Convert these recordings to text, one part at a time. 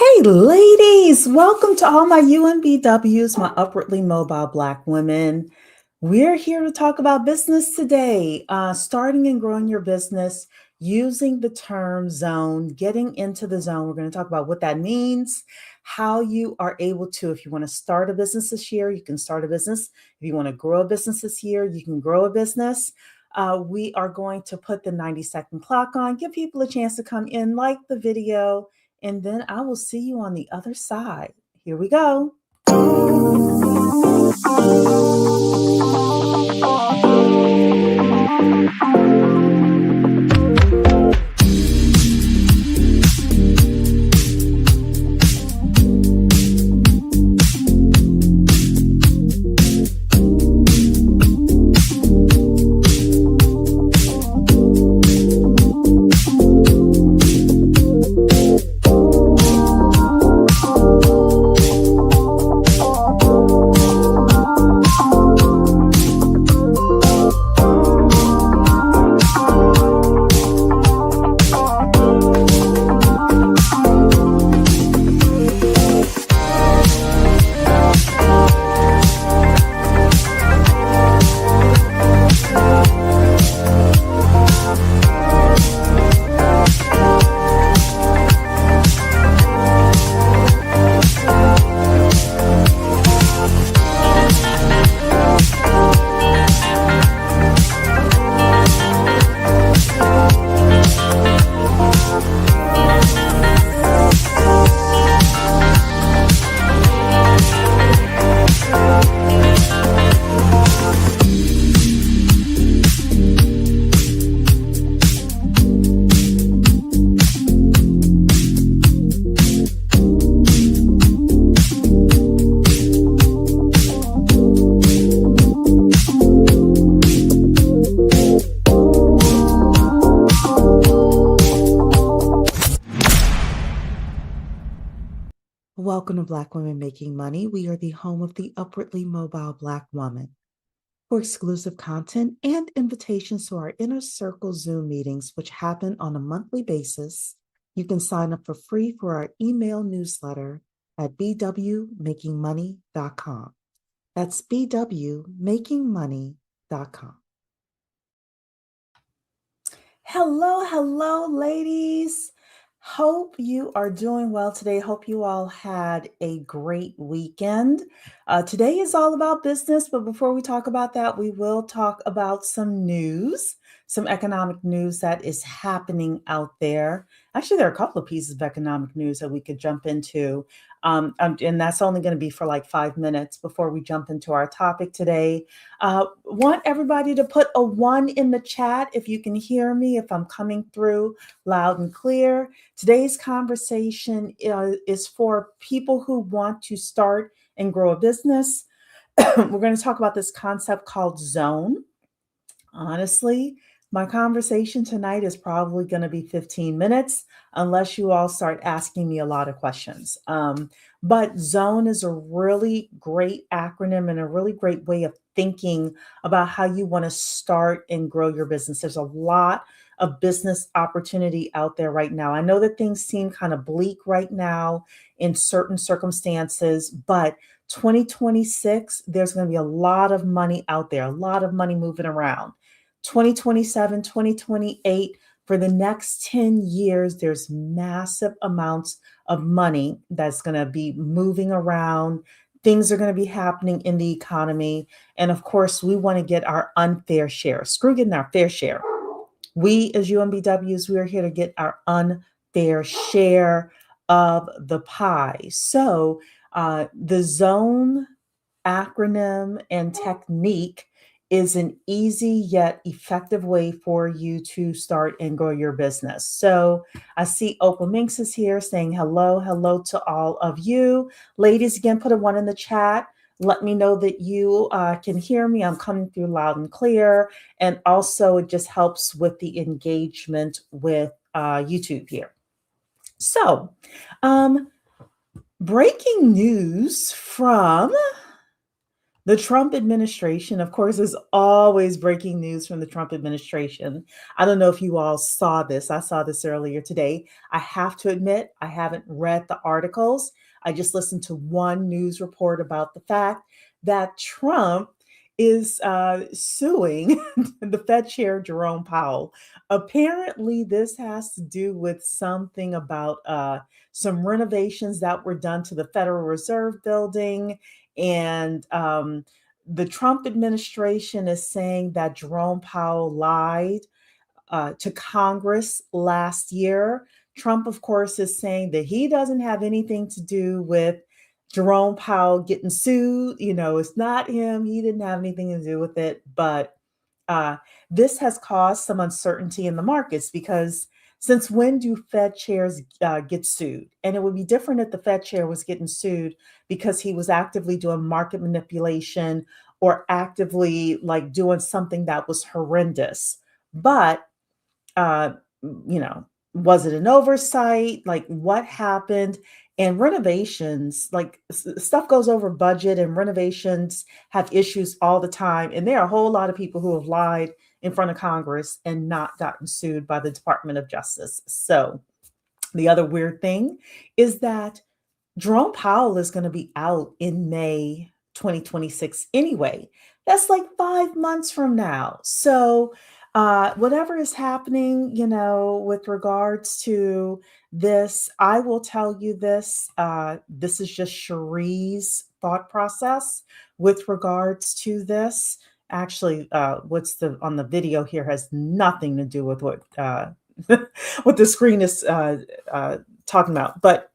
Hey, ladies, welcome to all my UMBWs, my upwardly mobile Black women. We're here to talk about business today, starting and growing your business using the term zone, getting into the zone. We're going to talk about what that means, how you are able to, if you want to start a business this year, you can start a business. If you want to grow a business this year, you can grow a business. We are going to put the 90-second clock on, give people a chance to come in, like the video, and then I will see you on the other side. Here we go. Welcome to Black Women Making Money. We are the home of the upwardly mobile Black woman. For exclusive content and invitations to our Inner Circle Zoom meetings, which happen on a monthly basis, you can sign up for free for our email newsletter at bwmakingmoney.com. That's bwmakingmoney.com. Hello, ladies. Hope you are doing well today. Hope you all had a great weekend. Today is all about business, but before we talk about that, we will talk about some news, some economic news that is happening out there. Actually, there are a couple of pieces of economic news that we could jump into. And that's only going to be for like 5 minutes before we jump into our topic today. Want everybody to put a 1 in the chat if you can hear me, if I'm coming through loud and clear. Today's conversation is for people who want to start and grow a business. We're going to talk about this concept called zone. Honestly, my conversation tonight is probably going to be 15 minutes unless you all start asking me a lot of questions. But zone is a really great acronym and a really great way of thinking about how you want to start and grow your business. There's a lot of business opportunity out there right now. I know that things seem kind of bleak right now in certain circumstances, but 2026, there's going to be a lot of money out there, a lot of money moving around. 2027, 2028, for the next 10 years, there's massive amounts of money that's going to be moving around. Things are going to be happening in the economy. And of course, we want to get our unfair share. Screw getting our fair share. We as UMBWs, we are here to get our unfair share of the pie. So the zone acronym and technique is an easy yet effective way for you to start and grow your business. So I see Oprah Minx is here saying hello to all of you. Ladies, again, put a 1 in the chat. Let me know that you can hear me. I'm coming through loud and clear. And also it just helps with the engagement with YouTube here. So breaking news from The Trump administration, of course, is always breaking news from the Trump administration. I don't know if you all saw this. I saw this earlier today. I have to admit, I haven't read the articles. I just listened to one news report about the fact that Trump is suing the Fed chair, Jerome Powell. Apparently, this has to do with something about some renovations that were done to the Federal Reserve building, and the Trump administration is saying that Jerome Powell lied to Congress last year. Trump, of course, is saying that he doesn't have anything to do with Jerome Powell getting sued. You know, it's not him. He didn't have anything to do with it. But uh, this has caused some uncertainty in the markets because since when do Fed chairs get sued? And it would be different if the Fed chair was getting sued because he was actively doing market manipulation or actively like doing something that was horrendous. But uh, was it an oversight? Like what happened? And renovations, like stuff goes over budget, and renovations have issues all the time. And there are a whole lot of people who have lied in front of Congress and not gotten sued by the Department of Justice. So the other weird thing is that Jerome Powell is going to be out in May 2026 anyway. That's like 5 months from now. So, whatever is happening, with regards to this, I will tell you this. This is just Cherie's thought process with regards to this. Actually, what's the on the video here has nothing to do with what what the screen is talking about. But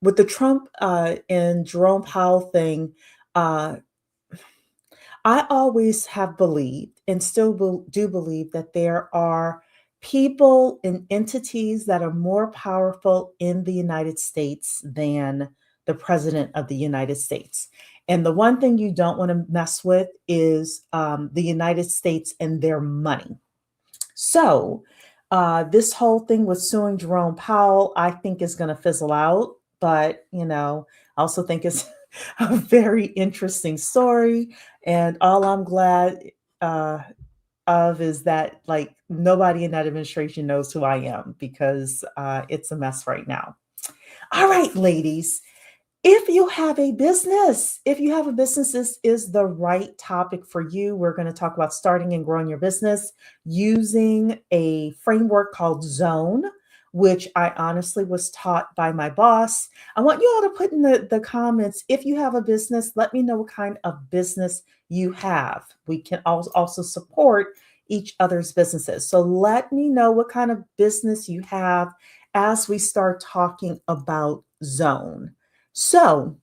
with the Trump and Jerome Powell thing, uh, I always have believed and still do believe that there are people and entities that are more powerful in the United States than the president of the United States. And the one thing you don't want to mess with is the United States and their money. So, this whole thing with suing Jerome Powell, I think is going to fizzle out. But, I also think it's a very interesting story. And all I'm glad uh, of is that, like, nobody in that administration knows who I am because it's a mess right now. All right, ladies. If you have a business, this is the right topic for you. We're going to talk about starting and growing your business using a framework called Zone, which I honestly was taught by my boss. I want you all to put in the comments, if you have a business, let me know what kind of business you have. We can also support each other's businesses. So let me know what kind of business you have as we start talking about Zone. So,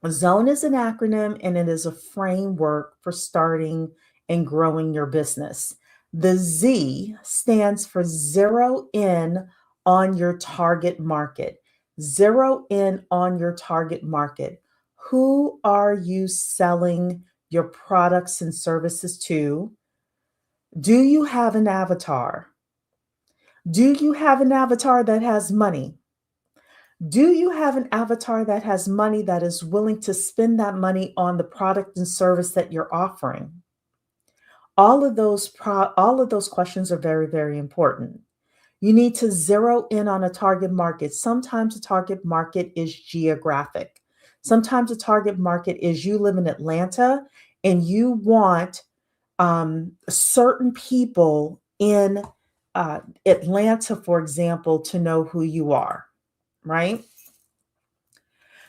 Zone is an acronym and it is a framework for starting and growing your business. The Z stands for zero in on your target market. Zero in on your target market. Who are you selling your products and services to? Do you have an avatar? Do you have an avatar that has money? Do you have an avatar that has money that is willing to spend that money on the product and service that you're offering? All of those questions are very, very important. You need to zero in on a target market. Sometimes a target market is geographic. Sometimes a target market is you live in Atlanta and you want certain people in Atlanta, for example, to know who you are, right?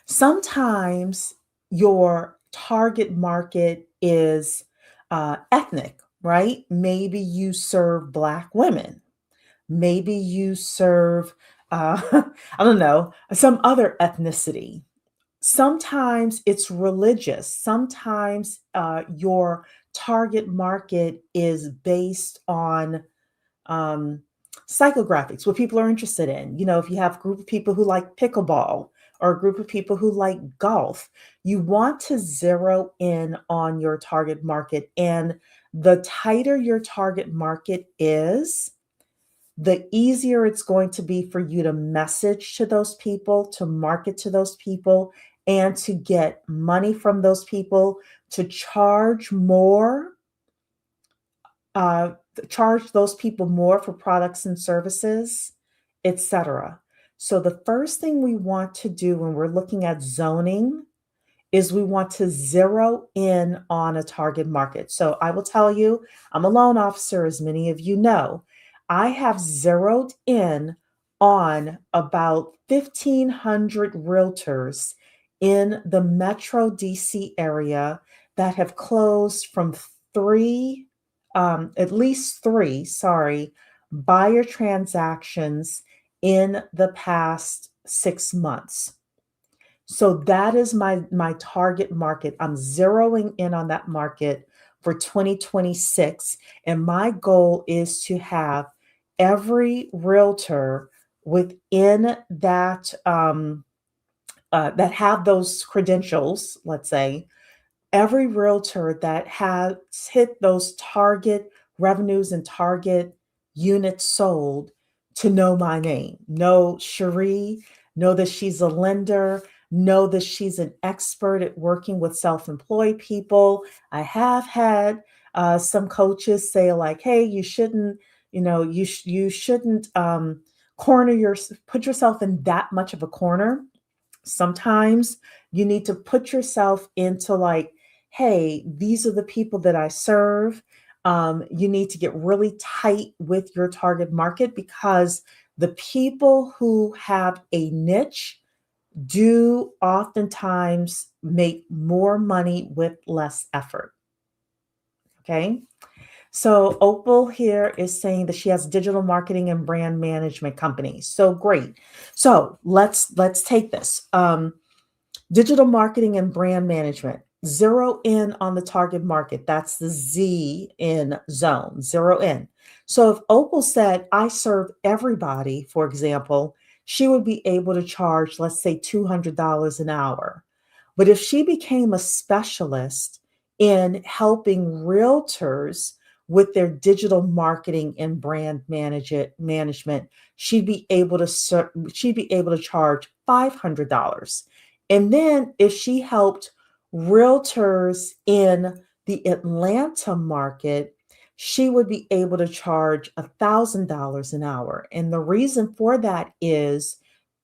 Sometimes your target market is ethnic, right? Maybe you serve Black women. Maybe you serve, I don't know, some other ethnicity. Sometimes it's religious. Sometimes your target market is based on um, psychographics, what people are interested in. If you have a group of people who like pickleball or a group of people who like golf, you want to zero in on your target market. And the tighter your target market is, the easier it's going to be for you to message to those people, to market to those people, and to get money from those people to uh, charge those people more for products and services, etc. So the first thing we want to do when we're looking at zoning is we want to zero in on a target market. So I will tell you, I'm a loan officer, as many of you know. I have zeroed in on about 1,500 realtors in the Metro DC area that have closed from at least three, sorry, buyer transactions in the past 6 months. So that is my target market. I'm zeroing in on that market for 2026, and my goal is to have every realtor within that have those credentials, let's say, every realtor that has hit those target revenues and target units sold to know my name. Know Cherie, know that she's a lender, know that she's an expert at working with self-employed people. I have had some coaches say like, hey, you shouldn't, you shouldn't put yourself in that much of a corner. Sometimes you need to put yourself into like, hey, these are the people that I serve. You need to get really tight with your target market because the people who have a niche do oftentimes make more money with less effort. Okay. So Opal here is saying that she has digital marketing and brand management companies. So great. So let's take this. Digital marketing and brand management. Zero in on the target market. That's the Z in zone. Zero in. So if Opal said, I serve everybody, for example, she would be able to charge, let's say, $200 an hour. But if she became a specialist in helping realtors with their digital marketing and brand management, she'd be able to charge $500. And then if she helped realtors in the Atlanta market, she would be able to charge $1,000 an hour. And the reason for that is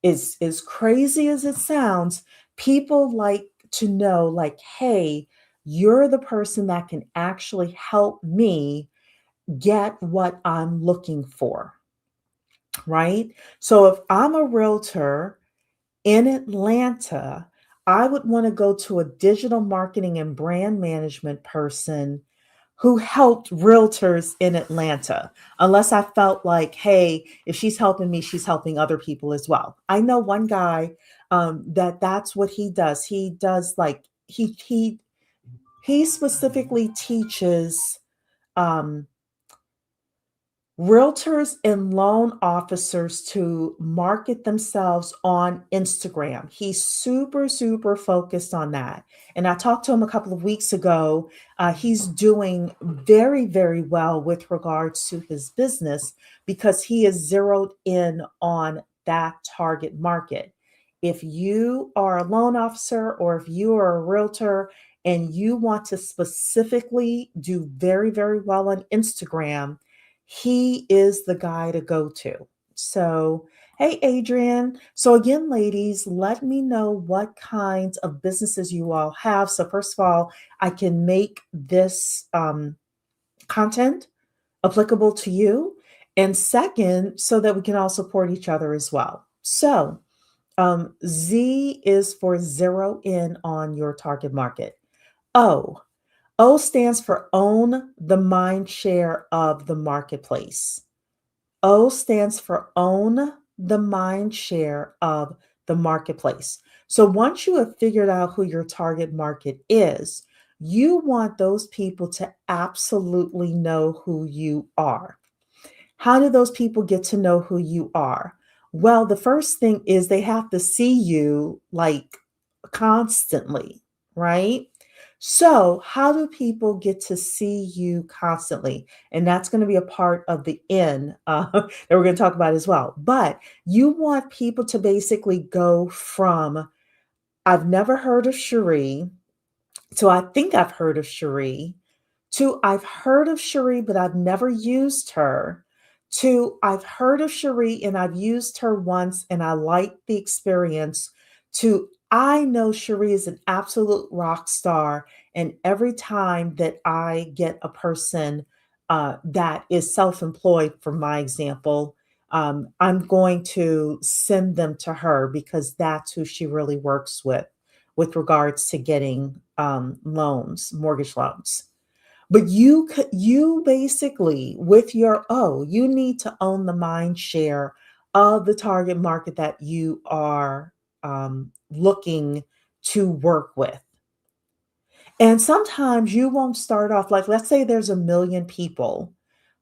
as crazy as it sounds, people like to know, like, hey, you're the person that can actually help me get what I'm looking for, right? So if I'm a realtor in Atlanta, I would want to go to a digital marketing and brand management person who helped realtors in Atlanta, unless I felt like, hey, if she's helping me, she's helping other people as well. I know one guy that's what he does. He does like he specifically teaches um, realtors and loan officers to market themselves on Instagram. He's super, super focused on that. And I talked to him a couple of weeks ago. He's doing very, very well with regards to his business because he is zeroed in on that target market. If you are a loan officer or if you are a realtor and you want to specifically do very, very well on Instagram, he is the guy to go to. So, hey, Adrian. So, again, ladies, let me know what kinds of businesses you all have. So, first of all, I can make this content applicable to you. And second, so that we can all support each other as well. So, Z is for zero in on your target market. O, O stands for own the mind share of the marketplace. O stands for own the mind share of the marketplace. So once you have figured out who your target market is, you want those people to absolutely know who you are. How do those people get to know who you are? Well, the first thing is they have to see you like constantly, right? So, how do people get to see you constantly? And that's going to be a part of the N that we're going to talk about as well. But you want people to basically go from I've never heard of Cherie. So I think I've heard of Cherie. To I've heard of Cherie, but I've never used her. To I've heard of Cherie and I've used her once and I like the experience. To I know Cherie is an absolute rock star. And every time that I get a person that is self employed, for my example, I'm going to send them to her because that's who she really works with regards to getting loans, mortgage loans. But you basically with your you need to own the mind share of the target market that you are looking to work with. And sometimes you won't start off like, let's say there's a million people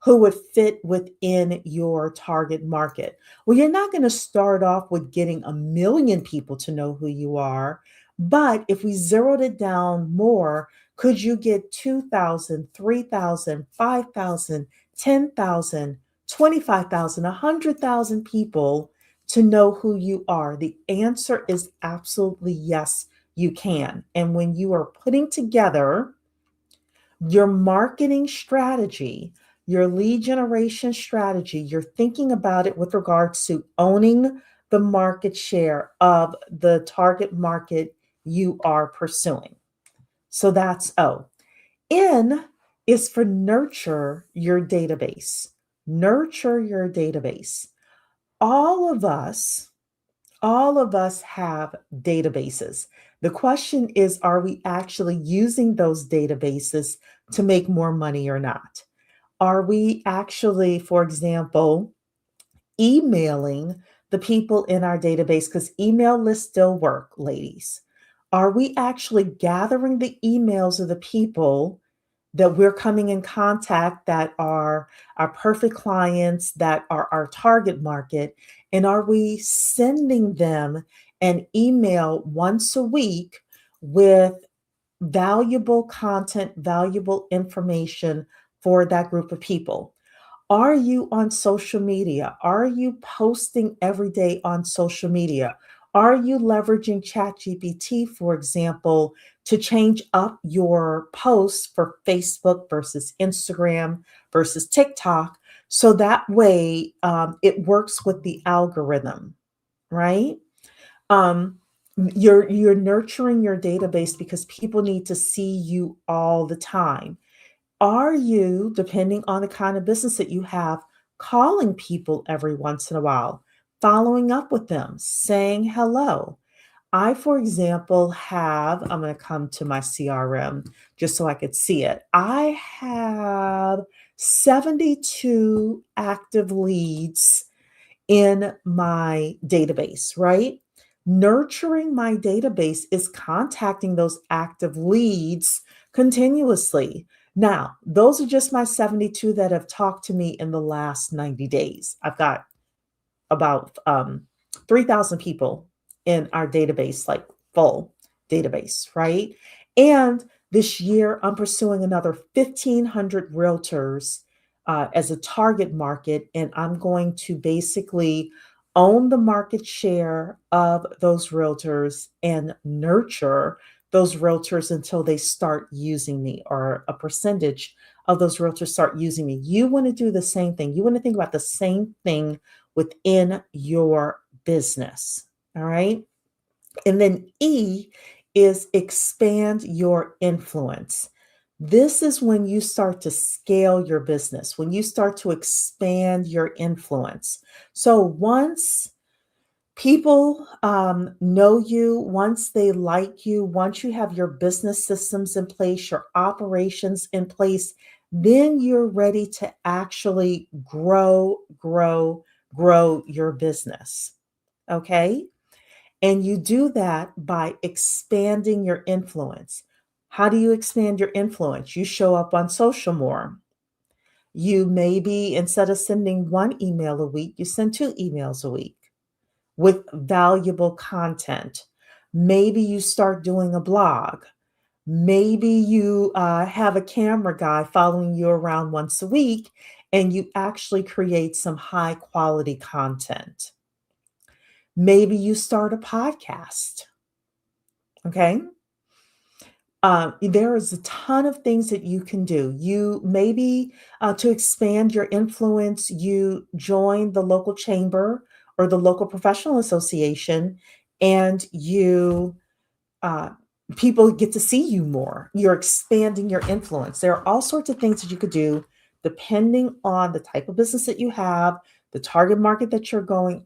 who would fit within your target market. Well, you're not going to start off with getting a million people to know who you are. But if we zeroed it down more, could you get 2,000, 3,000, 5,000, 10,000, 25,000, 100,000 people to know who you are? The answer is absolutely yes, you can. And when you are putting together your marketing strategy, your lead generation strategy, you're thinking about it with regards to owning the market share of the target market you are pursuing. So that's O. N is for nurture your database. Nurture your database. All of us all of us have databases. The question is, are we actually using those databases to make more money or not? Are we actually, for example, emailing the people in our database? Because email lists still work, ladies. Are we actually gathering the emails of the people that we're coming in contact that are our perfect clients, that are our target market? And are we sending them an email once a week with valuable content, valuable information for that group of people? Are you on social media? Are you posting every day on social media? Are you leveraging ChatGPT, for example, to change up your posts for Facebook versus Instagram versus TikTok? So that way it works with the algorithm, right? Um, you're nurturing your database because people need to see you all the time. Are you, depending on the kind of business that you have, calling people every once in a while, following up with them, saying hello? I, for example, I'm going to come to my CRM just so I could see it. I have 72 active leads in my database, right? Nurturing my database is contacting those active leads continuously. Now, those are just my 72 that have talked to me in the last 90 days. I've got about 3,000 people in our database, like full database, right? And this year, I'm pursuing another 1,500 realtors as a target market, and I'm going to basically own the market share of those realtors and nurture those realtors until they start using me, or a percentage of those realtors start using me. You want to do the same thing. You want to think about the same thing within your business. All right. And then E is expand your influence. This is when you start to scale your business, when you start to expand your influence. So once people know you, once they like you, once you have your business systems in place, your operations in place, then you're ready to actually grow your business. Okay. And you do that by expanding your influence. How do you expand your influence? You show up on social more. You maybe, instead of sending one email a week, you send two emails a week with valuable content. Maybe you start doing a blog. Maybe you have a camera guy following you around once a week and you actually create some high quality content. Maybe you start a podcast. Okay. There is a ton of things that you can do. You maybe to expand your influence, you join the local chamber or the local professional association, and you uh, people get to see you more. You're expanding your influence. There are all sorts of things that you could do depending on the type of business that you have, the target market that you're going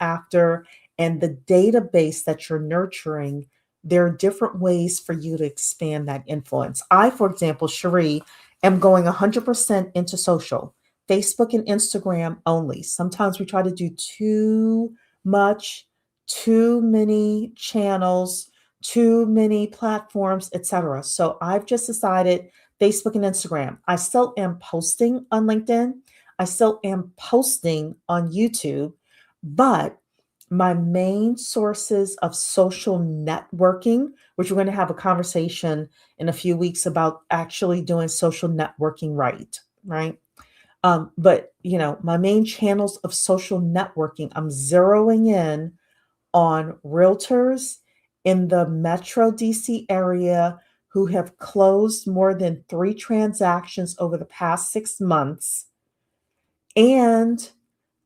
after, and the database that you're nurturing. There are different ways for you to expand that influence. I, for example, Cherie, am going 100% into social, Facebook and Instagram only. Sometimes we try to do too much, too many channels, too many platforms, etc. So I've just decided Facebook and Instagram. I still am posting on LinkedIn. I still am posting on YouTube, but my main sources of social networking, which we're going to have a conversation in a few weeks about actually doing social networking right? But my main channels of social networking, I'm zeroing in on realtors in the Metro DC area who have closed more than 3 transactions over the past 6 months and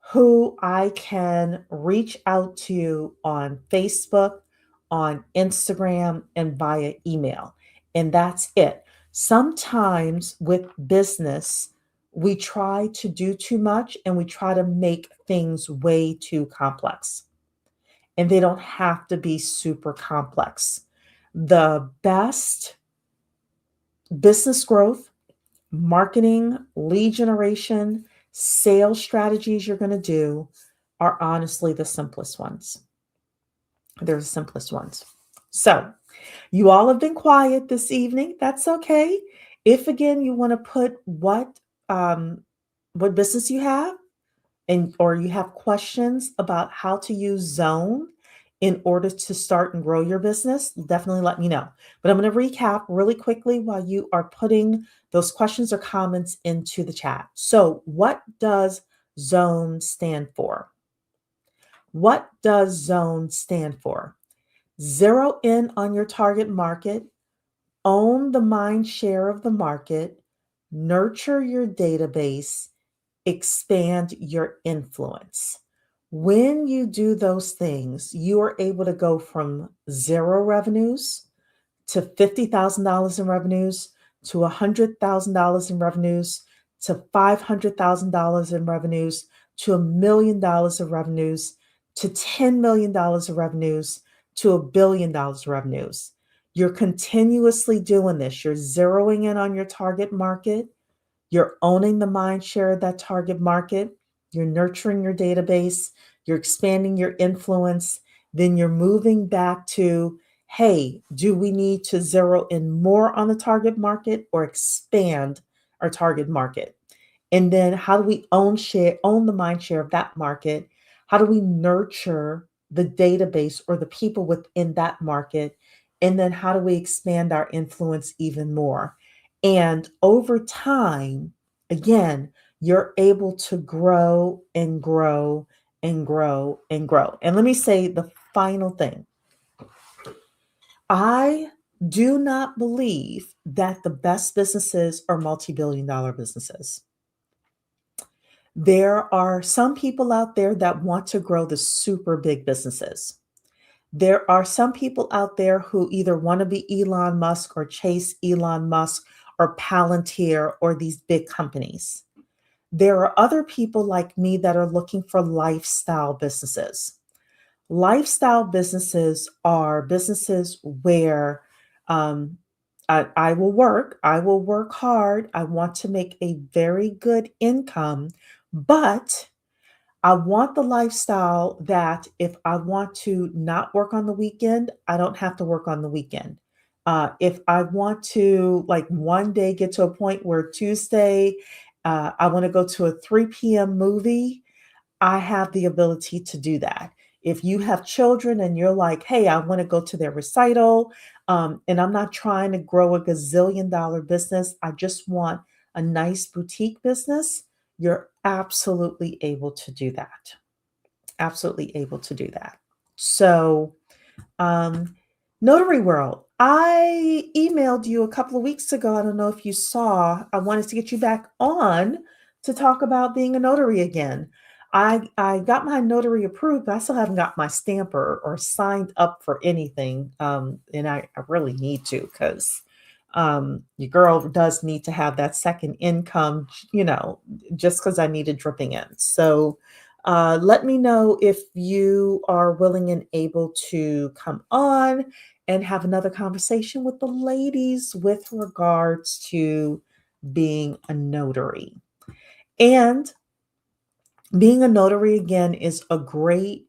who I can reach out to on Facebook, on Instagram, and via email. And that's it. Sometimes with business, we try to do too much and we try to make things way too complex, and they don't have to be super complex. The best business growth, marketing, lead generation, sales strategies you're going to do are honestly the simplest ones. They're the simplest ones. So, you all have been quiet this evening. That's okay. If again you want to put what business you have, and or you have questions about how to use Zone in order to start and grow your business, definitely let me know. But I'm going to recap really quickly while you are putting those questions or comments into the chat. So, what does Zone stand for? What does Zone stand for? Zero in on your target market, own the mind share of the market, nurture your database, expand your influence. When you do those things, you are able to go from zero revenues to $50,000 in revenues to $100,000 in revenues to $500,000 in revenues to $1 million of revenues to $10 million of revenues to $1 billion of revenues. You're continuously doing this. You're zeroing in on your target market. You're owning the mind share of that target market. You're nurturing your database. You're expanding your influence. Then you're moving back to, hey, do we need to zero in more on the target market or expand our target market? And then how do we own the mind share of that market? How do we nurture the database or the people within that market? And then how do we expand our influence even more? And over time, again, you're able to grow and grow and grow and grow. And let me say the final thing. I do not believe that the best businesses are multi-billion dollar businesses. There are some people out there that want to grow the super big businesses. There are some people out there who either want to be Elon Musk or chase Elon Musk or Palantir or these big companies. There are other people like me that are looking for lifestyle businesses. Lifestyle businesses are businesses where I will work. I will work hard. I want to make a very good income, but I want the lifestyle that if I want to not work on the weekend, I don't have to work on the weekend. If I want to, like, one day get to a point where Tuesday, I want to go to a 3 p.m. movie, I have the ability to do that. If you have children and you're like, hey, I want to go to their recital, and I'm not trying to grow a gazillion-dollar business, I just want a nice boutique business, you're absolutely able to do that. Absolutely able to do that. So, um, Notary World. I emailed you a couple of weeks ago. I don't know if you saw. I wanted to get you back on to talk about being a notary again. I got my notary approved, but I still haven't got my stamper or signed up for anything. And I really need to because your girl does need to have that second income, just because I needed dripping in. So let me know if you are willing and able to come on and have another conversation with the ladies with regards to being a notary. And being a notary again is a great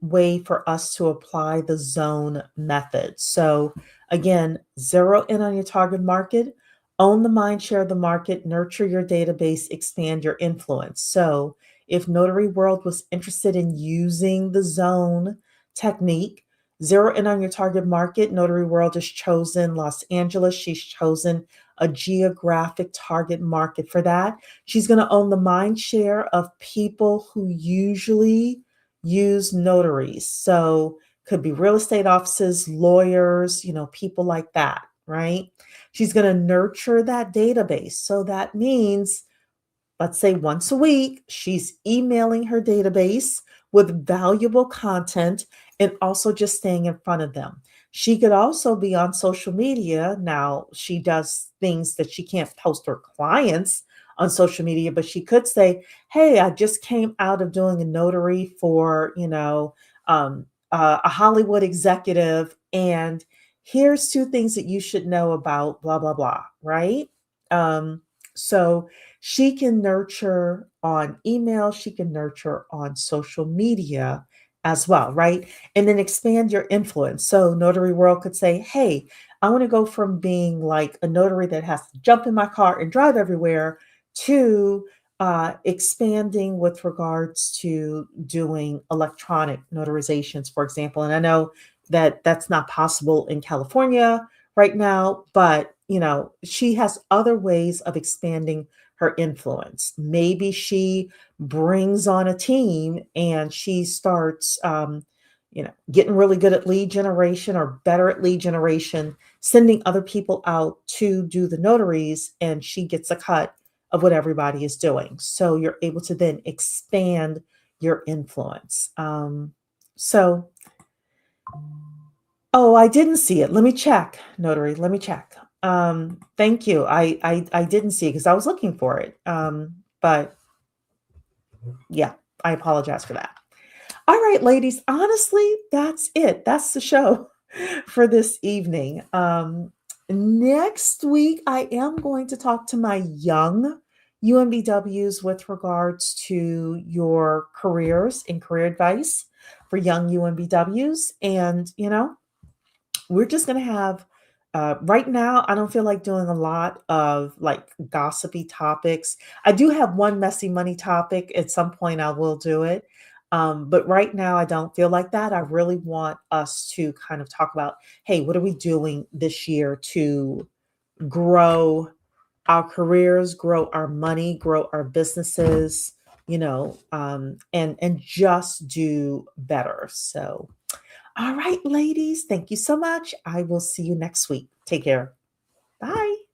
way for us to apply the zone method. So, again, zero in on your target market, own the mind share of the market, nurture your database, expand your influence. So, if Notary World was interested in using the zone technique, zero in on your target market, Notary World has chosen Los Angeles. She's chosen a geographic target market for that. She's going to own the mind share of people who usually use notaries. So could be real estate offices, lawyers, people like that, right? She's going to nurture that database. So that means, let's say once a week, she's emailing her database with valuable content and also just staying in front of them. She could also be on social media. Now, she does things that she can't post her clients on social media, but she could say, hey, I just came out of doing a notary for, a Hollywood executive, and here's two things that you should know about blah, blah, blah, right? So she can nurture on email, she can nurture on social media as well, right? And then expand your influence. So Notary World could say, hey, I want to go from being like a notary that has to jump in my car and drive everywhere to expanding with regards to doing electronic notarizations, for example. And I know that that's not possible in California right now, but she has other ways of expanding her influence. Maybe she brings on a team and she starts, getting really good at lead generation or better at lead generation, sending other people out to do the notaries, and she gets a cut of what everybody is doing. So you're able to then expand your influence. So, oh, I didn't see it. Let me check, notary. Let me check. Thank you. I didn't see it because I was looking for it. But yeah, I apologize for that. All right, ladies. Honestly, that's it. That's the show for this evening. Next week, I am going to talk to my young UMBWs with regards to your careers and career advice for young UMBWs. And, we're just going to have, right now, I don't feel like doing a lot of like gossipy topics. I do have one messy money topic. At some point, I will do it. But right now, I don't feel like that. I really want us to kind of talk about, hey, what are we doing this year to grow our careers, grow our money, grow our businesses, and just do better. So, all right, ladies, thank you so much. I will see you next week. Take care. Bye.